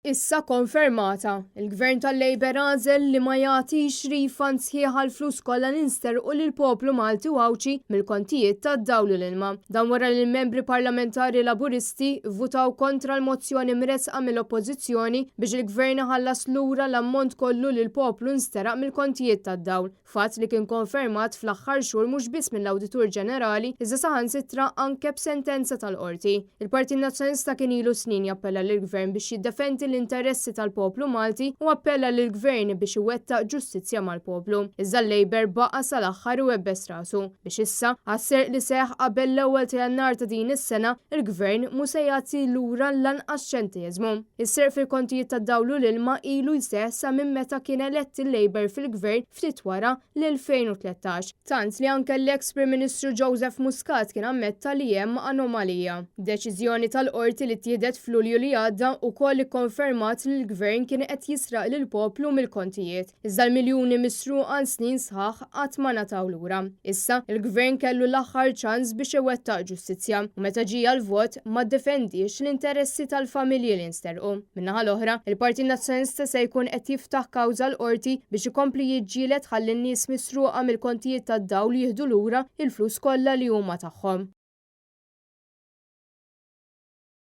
Issa konfermata, il-Gvern tal-Labor għażel li ma jagħtix refund sħiħ għall-flus kollha ninsterqu lill-poplu Malti u Awċi mill-kontijiet tad-dawl u l-ilma. Dan wara li l-membri parlamentari Laburisti vvutaw kontra l-mozzjoni mresqa mill-Oppożizzjoni biex il-Gvern iħallas lura l-ammont kollu lil poplu nsteraq mill-kontijiet tad-dawl. Fatt li kien konfermat fl-aħħar xhur mhux biss mill-Awditur Ġenerali iżda saħansitra anke b'sentenza tal-qorti. Il-Partit Nazzjonalista kien ilu snin jappella lill-Gvern biex jiddefendi l-interessi tal-poplu Malti u appella lill gvern biex iwettaq ġustizzja mal-poplu. Iżda l-Labor baqa sal-aħħar u webbes rasu biex issa għasser li seħ qabel l-ewwel ta' Jannar ta' din is-sena il-Gvern mhu se jagħti lura lanqas ċenteżmu. Is-serq fil-kontijiet tad-dawl u l-ilma ilu jseħħ sa minn meta kien elett il-Labor fil-Gvern ftit wara l-2013. Tant li anke l-eks Prim Ministru Joseph Muscat kien ammetta li hemm anomalija. Deċiżjoni tal-qorti li tieħdet f'Lulju li għadda wkoll ikkonfermat li l-Gvern kien qed jisraq lill-poplu mill-kontijiet. Iżda l-miljuni misruqa għal snin sħaħ qatt ma nataw lura. Issa il-Gvern kellu l-aħħar ċans biex iwettaq ġustizzja u meta ġie l-vot ma ddefendix l-interessi tal-familji li nsterqu. Min-naħa l-oħra, il-Partit Nazzjonalista se jkun qed jiftaħ kawża l-qorti biex ikompli jiġġieled ħalli n-nies misruqa mill-kontijiet tad-dawl jieħdu lura il-flus kollha li huma tagħhom.